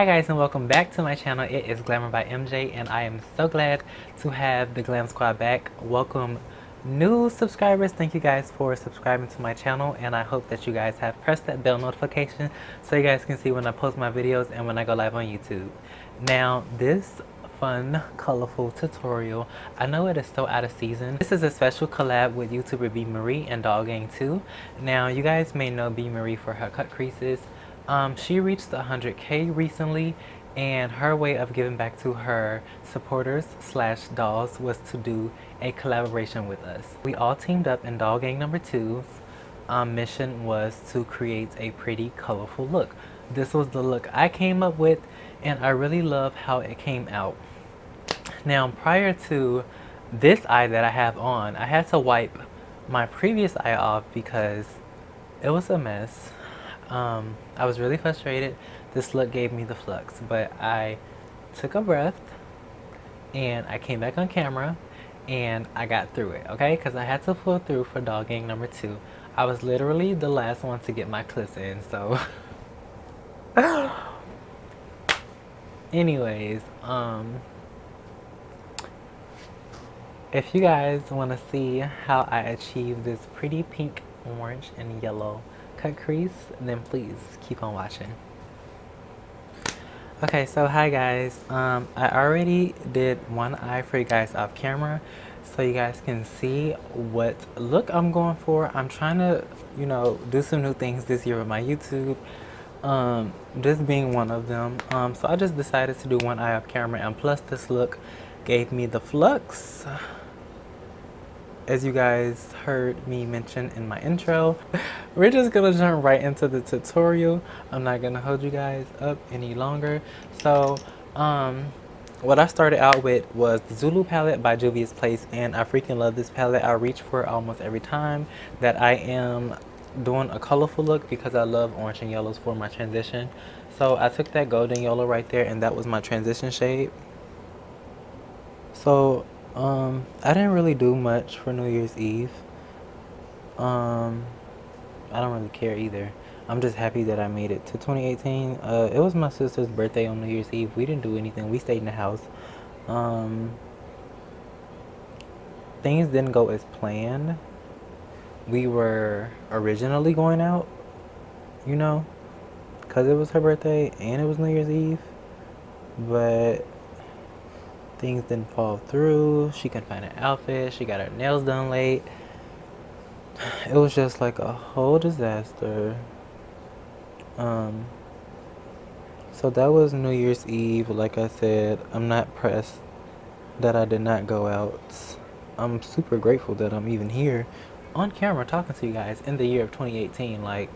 Hi guys and welcome back to my channel. It is Glamour by MJ and I am so glad to have the Glam Squad back. Welcome new subscribers. Thank you guys for subscribing to my channel and I hope that you guys have pressed that bell notification so you guys can see when I post my videos and when I go live on YouTube. Now this fun, colorful tutorial, I know it is so out of season. This is a special collab with YouTuber Bmarie and Doll Gang 2. Now you guys may know Bmarie for her cut creases. She reached 100K recently and her way of giving back to her supporters slash dolls was to do a collaboration with us. We all teamed up in Doll Gang number 2's mission was to create a pretty colorful look. This was the look I came up with and I really love how it came out. Now prior to this eye that I have on, I had to wipe my previous eye off because it was a mess. I was really frustrated. This look gave me the flux, but I took a breath and I came back on camera and I got through it, okay? Because I had to pull through for Doll Gang number 2. I was literally the last one to get my clips in, so anyways, if you guys want to see how I achieved this pretty pink, orange, and yellow cut crease, then please keep on watching. Okay, so hi guys, I already did one eye for you guys off camera so you guys can see what look I'm going for. I'm trying to, you know, do some new things this year with my YouTube, this being one of them. So I just decided to do one eye off camera, and plus this look gave me the flux, as you guys heard me mention in my intro. We're just gonna jump right into the tutorial. I'm not gonna hold you guys up any longer. So what I started out with was the Zulu palette by Juvia's Place, and I freaking love this palette. I reach for it almost every time that I am doing a colorful look because I love orange and yellows for my transition. So I took that golden yellow right there and that was my transition shade. So I didn't really do much for New Year's Eve. I don't really care either. I'm just happy that I made it to 2018. It was my sister's birthday on New Year's Eve. We didn't do anything. We stayed in the house. Things didn't go as planned. We were originally going out, you know, because it was her birthday and it was New Year's Eve. But things didn't fall through. She couldn't find an outfit. She got her nails done late. It was just like a whole disaster. So that was New Year's Eve. Like I said, I'm not pressed that I did not go out. I'm super grateful that I'm even here on camera talking to you guys in the year of 2018. Like,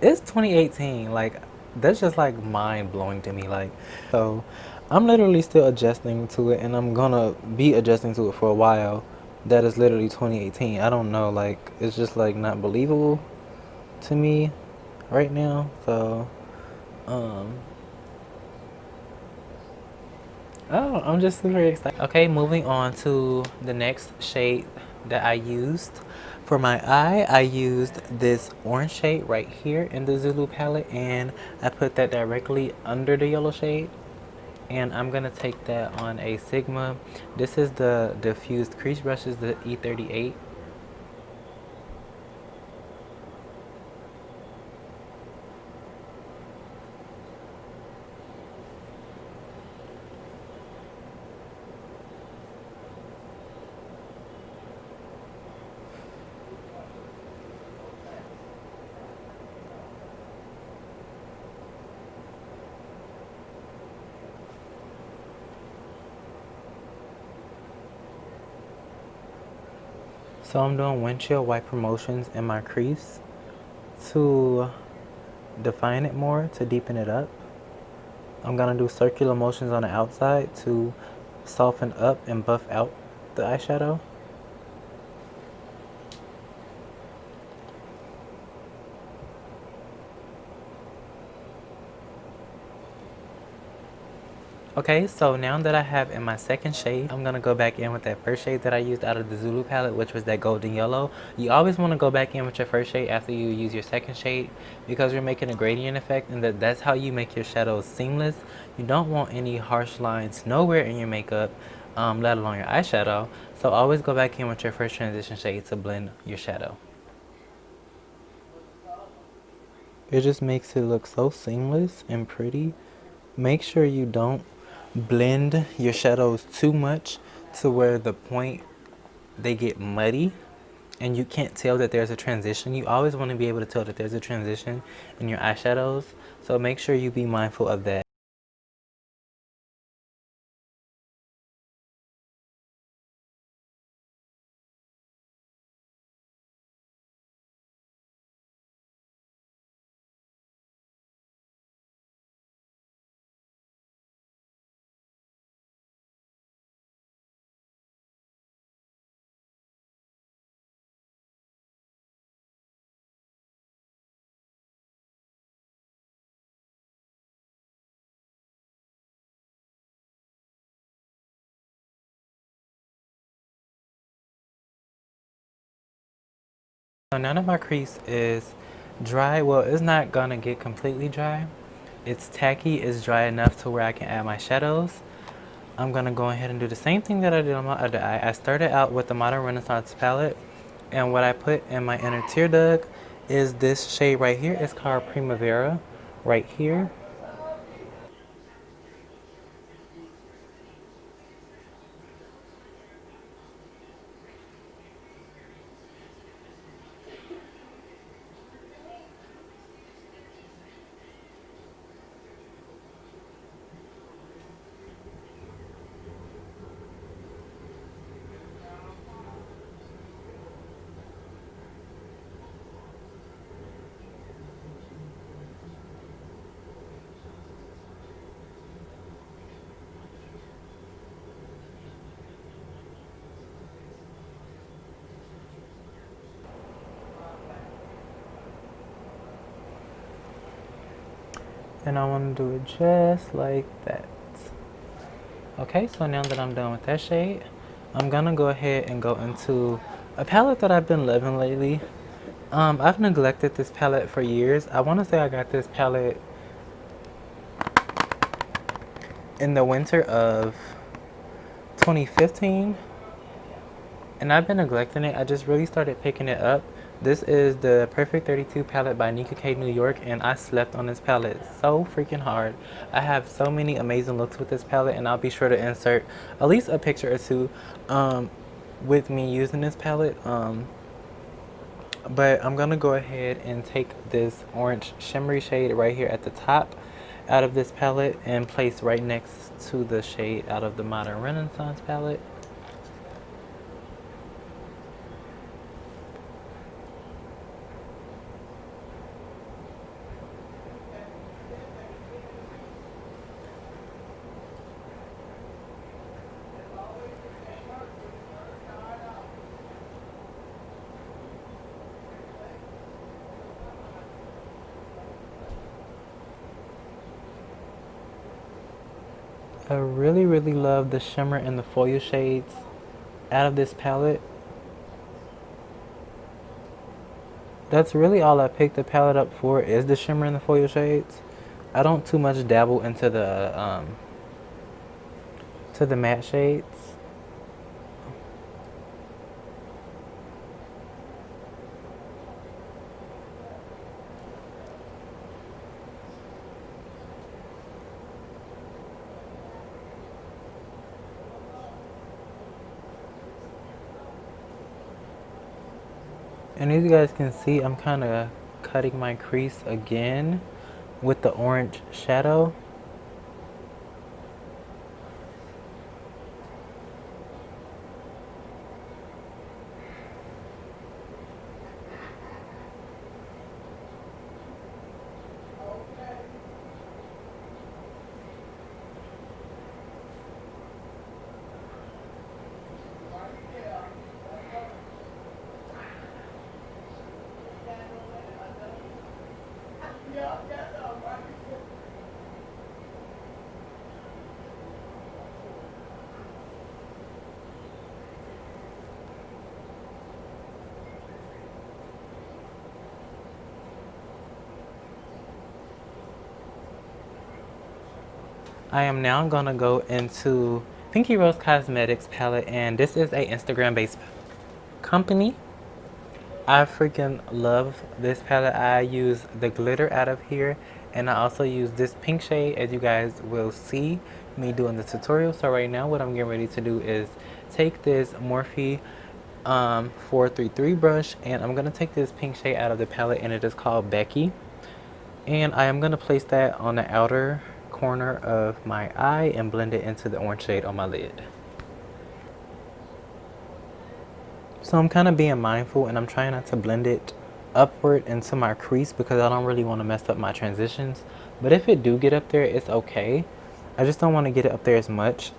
it's 2018. Like, that's just like mind blowing to me. Like, so I'm literally still adjusting to it and I'm gonna be adjusting to it for a while. That is literally 2018. I don't know, like, it's just like not believable to me right now. So oh, I'm just super excited. Okay, moving on to the next shade that I used for my eye. I used this orange shade right here in the Zulu palette and I put that directly under the yellow shade. And I'm gonna take that on a Sigma. This is the diffused crease brushes, the E38. So I'm doing windshield wiper motions in my crease to define it more, to deepen it up. I'm gonna do circular motions on the outside to soften up and buff out the eyeshadow. Okay, so now that I have in my second shade, I'm gonna go back in with that first shade that I used out of the Zulu palette, which was that golden yellow. You always want to go back in with your first shade after you use your second shade because you're making a gradient effect, and that's how you make your shadows seamless. You don't want any harsh lines nowhere in your makeup, let alone your eyeshadow. So always go back in with your first transition shade to blend your shadow. It just makes it look so seamless and pretty. Make sure you don't blend your shadows too much to where the point they get muddy and you can't tell that there's a transition. You always want to be able to tell that there's a transition in your eyeshadows, so make sure you be mindful of that. So now that my crease is dry, well, it's not gonna get completely dry. It's tacky, it's dry enough to where I can add my shadows. I'm gonna go ahead and do the same thing that I did on my other eye. I started out with the Modern Renaissance palette, and what I put in my inner tear duct is this shade right here. It's called Primavera right here. And I want to do it just like that. Okay, so now that I'm done with that shade, I'm gonna go ahead and go into a palette that I've been loving lately. I've neglected this palette for years. I want to say I got this palette in the winter of 2015, and I've been neglecting it. I just really started picking it up. This is the Perfect 32 palette by Nika K New York, and I slept on this palette so freaking hard. I have so many amazing looks with this palette, and I'll be sure to insert at least a picture or two with me using this palette. But I'm gonna go ahead and take this orange shimmery shade right here at the top out of this palette and place right next to the shade out of the Modern Renaissance palette. I really love the shimmer and the foil shades out of this palette. That's really all I picked the palette up for, is the shimmer and the foil shades. I don't too much dabble into the matte shades. And as you guys can see, I'm kind of cutting my crease again with the orange shadow. I am now gonna go into Pinky Rose Cosmetics palette, and this is a Instagram based company. I freaking love this palette. I use the glitter out of here, and I also use this pink shade, as you guys will see me doing the tutorial. So right now what I'm getting ready to do is take this Morphe 433 brush, and I'm gonna take this pink shade out of the palette, and it is called Becky, and I am gonna place that on the outer corner of my eye and blend it into the orange shade on my lid. So I'm kind of being mindful, and I'm trying not to blend it upward into my crease because I don't really want to mess up my transitions. But if it do get up there, it's okay. I just don't want to get it up there as much.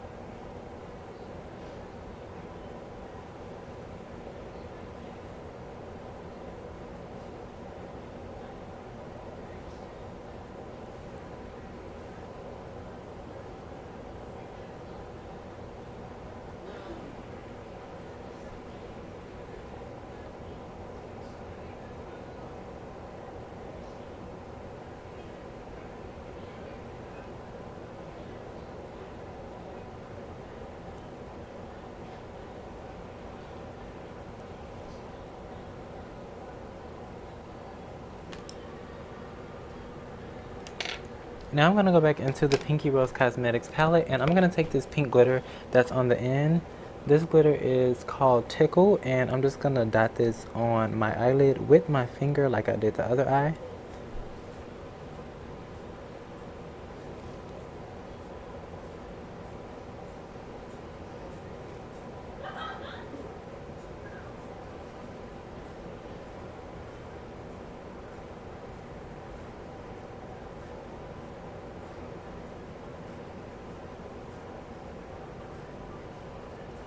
Now I'm going to go back into the Pinky Rose Cosmetics palette, and I'm going to take this pink glitter that's on the end. This glitter is called Tickle, and I'm just going to dot this on my eyelid with my finger like I did the other eye.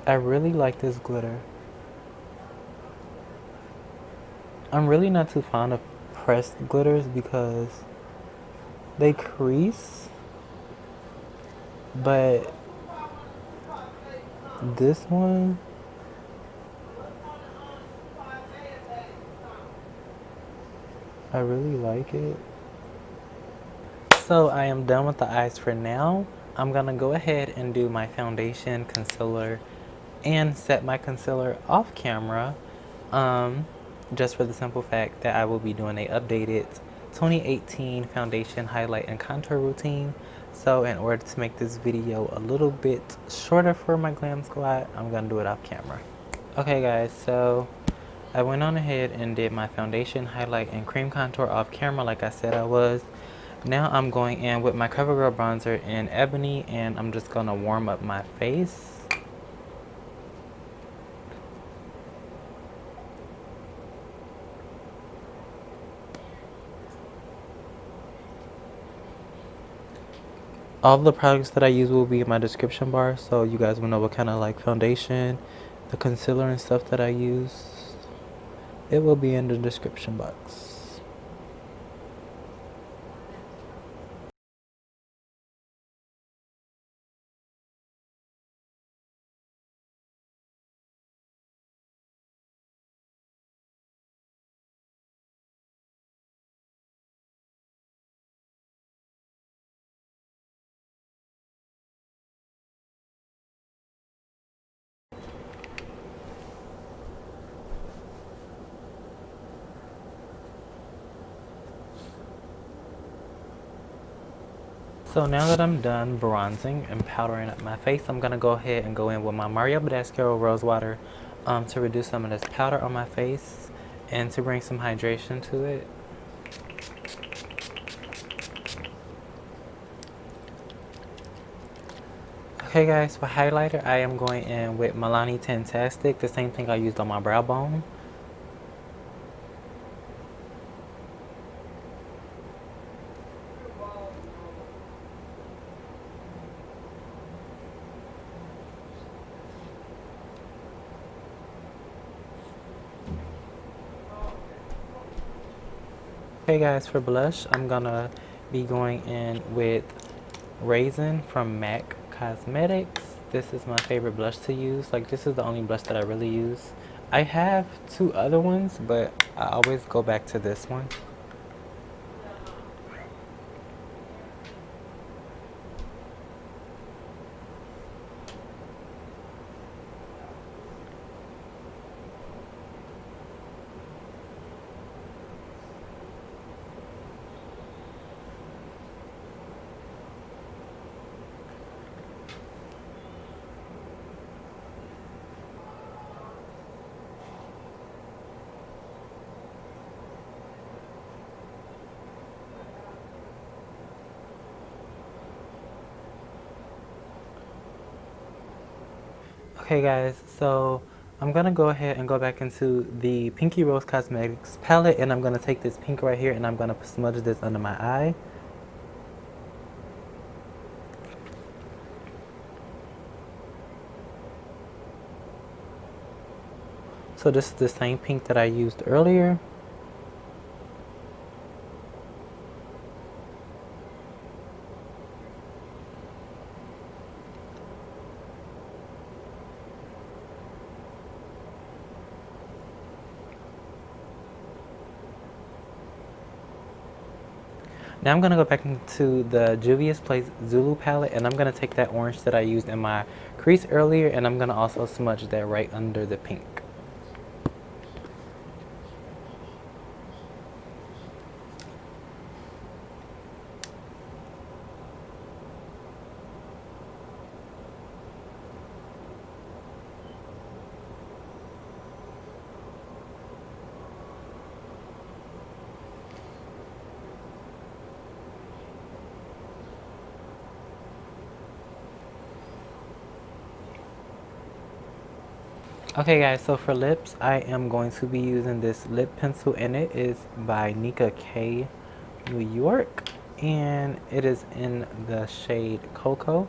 I really like this glitter. I'm really not too fond of pressed glitters because they crease, but this one, I really like it. So I am done with the eyes for now. I'm gonna go ahead and do my foundation, concealer, and set my concealer off camera, just for the simple fact that I will be doing a updated 2018 foundation highlight and contour routine. So in order to make this video a little bit shorter for my glam squad, I'm gonna do it off camera. Okay guys, so I went on ahead and did my foundation, highlight, and cream contour off camera like I said I was. Now I'm going in with my CoverGirl bronzer in Ebony, and I'm just gonna warm up my face. All the products that I use will be in my description bar, so you guys will know what kind of like foundation, the concealer and stuff that I use. It will be in the description box. So now that I'm done bronzing and powdering up my face, I'm going to go ahead and go in with my Mario Badescu Rose Water to reduce some of this powder on my face and to bring some hydration to it. Okay guys, for highlighter, I am going in with Milani Tintastic, the same thing I used on my brow bone. Okay guys, for blush, I'm gonna be going in with Raisin from MAC Cosmetics. This is my favorite blush to use. Like, this is the only blush that I really use. I have two other ones, but I always go back to this one. Okay guys, so I'm gonna go ahead and go back into the Pinky Rose Cosmetics palette, and I'm gonna take this pink right here and I'm gonna smudge this under my eye. So this is the same pink that I used earlier. Now I'm going to go back into the Juvia's Place Zulu palette, and I'm going to take that orange that I used in my crease earlier, and I'm going to also smudge that right under the pink. Okay guys, so for lips, I am going to be using this lip pencil, and it is by Nika K New York, and it is in the shade Cocoa.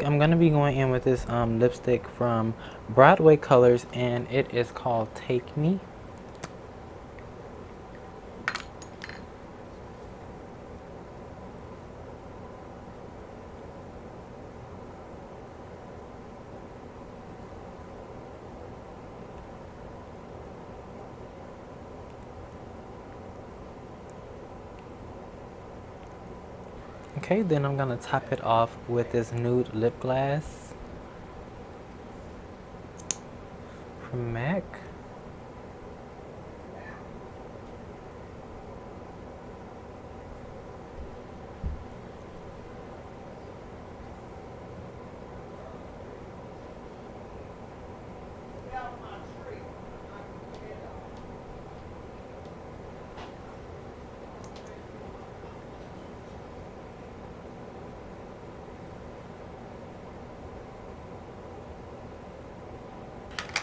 I'm going to be going in with this lipstick from Broadway Colors, and it is called Take Me. Okay, then I'm going to top it off with this nude lip gloss from MAC.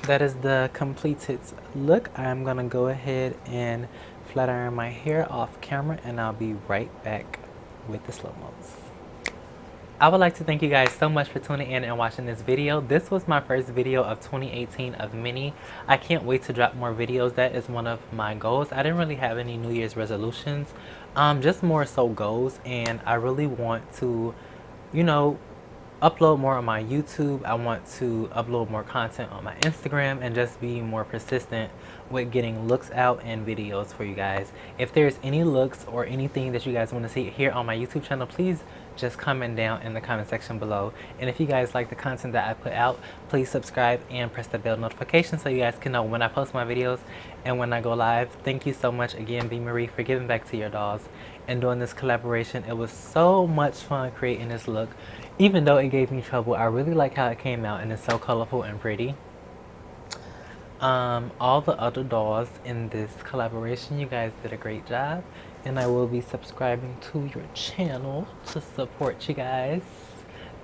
That is the completed look. I'm gonna go ahead and flat iron my hair off camera, and I'll be right back with the slow-mos. I would like to thank you guys so much for tuning in and watching this video. This was my first video of 2018 of many. I can't wait to drop more videos. That is one of my goals. I didn't really have any New Year's resolutions, just more so goals, and I really want to, you know, upload more on my YouTube. I want to upload more content on my Instagram and just be more persistent with getting looks out and videos for you guys. If there's any looks or anything that you guys want to see here on my YouTube channel, please just comment down in the comment section below. And if you guys like the content that I put out, please subscribe and press the bell notification so you guys can know when I post my videos and when I go live. Thank you so much again, Bmarie, for giving back to your dolls and doing this collaboration. It was so much fun creating this look. Even though it gave me trouble, I really like how it came out, and it's so colorful and pretty. All the other dolls in this collaboration, you guys did a great job, and I will be subscribing to your channel to support you guys.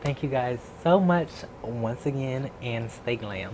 Thank you guys so much once again, and stay glam.